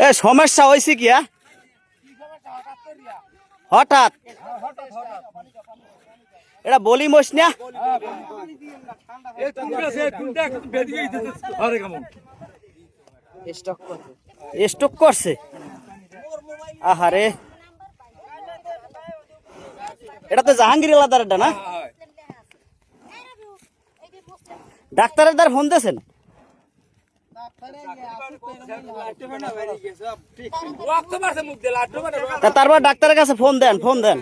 এ সমস্যা হয়েছে কি? হঠাৎ এটা বলি মোস না স্টক করছে। আহারে এটা তো জাহাঙ্গীর এলাদারটা না? ডাক্তারের দ্বার ফোন দিয়েছেন? তারপর ডাক্তারের কাছে ফোন দেন, ফোন দেন,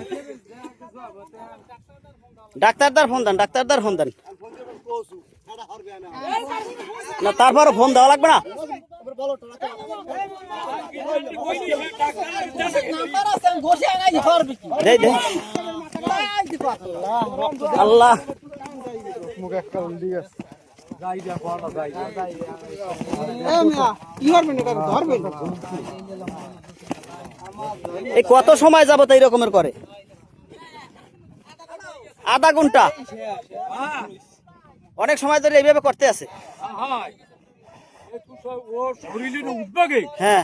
ডাক্তারদার ফোন দেন, ডাক্তারদার ফোন দেন না, তারপর ফোন দেওয়া লাগবে না। আল্লাহ এই কত সময় যাবত এই রকমের করে? আধা ঘন্টা? অনেক সময় ধরে এইভাবে করতে আছে। হ্যাঁ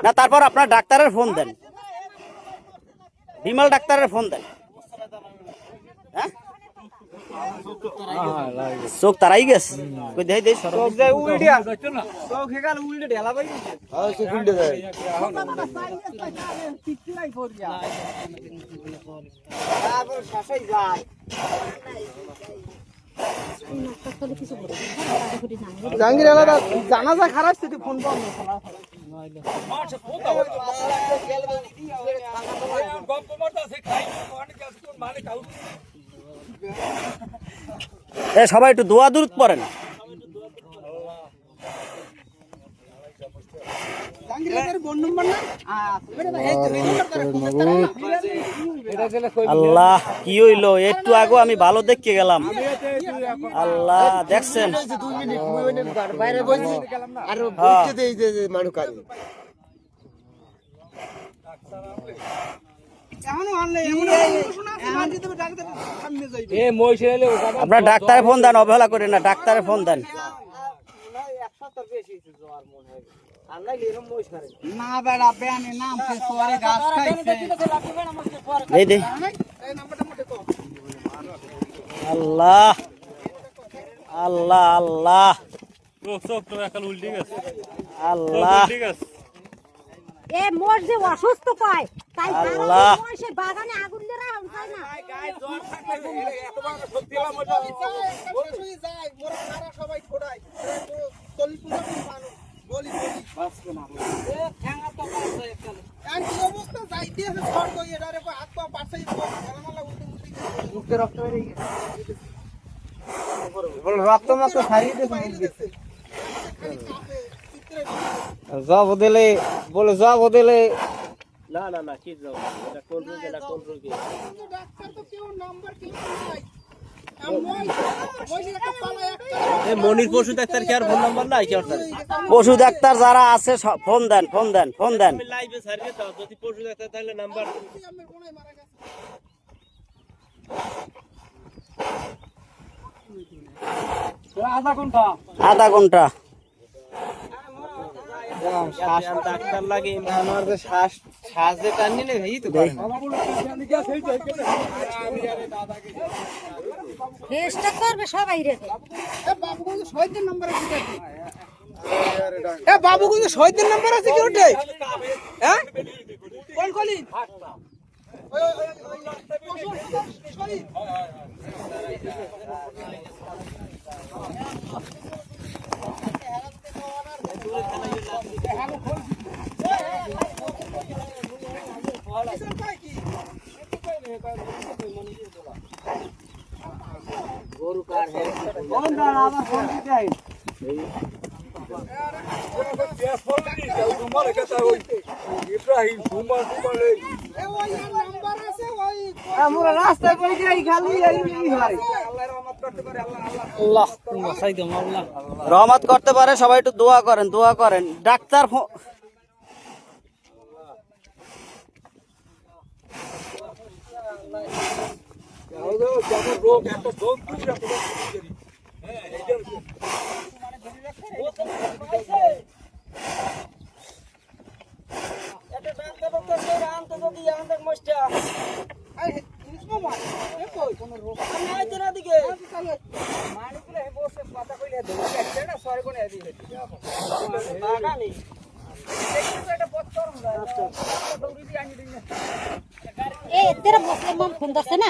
না, তারপর আপনার ডাক্তারের ফোন দেন, বিমল ডাক্তারের ফোন দেন। হ্যাঁ চোখ তারাই গেছে। জাহাঙ্গীর আলাদা জানাজা খারাপ স্থিতি ফোন বন্ধ। সবাই একটু দোয়া দূরত পড়েন। আল্লাহ কি হইলো? একটু আগে আমি ভালো দেখতে গেলাম। আল্লাহ দেখছেন আপনার ডাক্তারে ফোন দেন, অবহেলা করেন না, ডাক্তারে ফোন দেন। আল্লাহ আল্লাহ আল্লাহ আল্লাহ এ মোর যে অসুস্থ পায় তাই আল্লাহ সে বাগানে আগুন ধরে হয় না। সবাই ছোড়ায় বলি অবস্থা যাইতে হাত পা পাশে রক্ত মাত্র ছাড়িয়ে দিয়েছে। জব দিলে বলে জব দিলে না না না কি যাও, এটা কোন রোগ, এটা কোন রোগ? ডাক্তার তো কেউ নাম্বার কেউ নাই। মনির পশু ডাক্তার কি আর ফোন নাম্বার নাই? কি অর্থাৎ পশু ডাক্তার যারা আছে ফোন দেন, ফোন দেন, ফোন দেন। লাইভে সার্ভিস দাও, যদি পশু ডাক্তার তাহলে নাম্বার আধা ঘন্টা ডাক্তার লাগে আমার তো শ্বাস যে টানি না এই তো চেষ্টা করবে সবাই রে। বাবু কিন্তু 6 নম্বর আছে। বাবু কিন্তু 6 নম্বর আছে কি ওঠে? হ্যাঁ কোন কলি গরু কার রাস্তায় রহমত করতে পারে। সবাই একটু দোয়া করেন, দোয়া করেন। ডাক্তার রোগ এ তেরা মুসলমান ফোন ধরছে না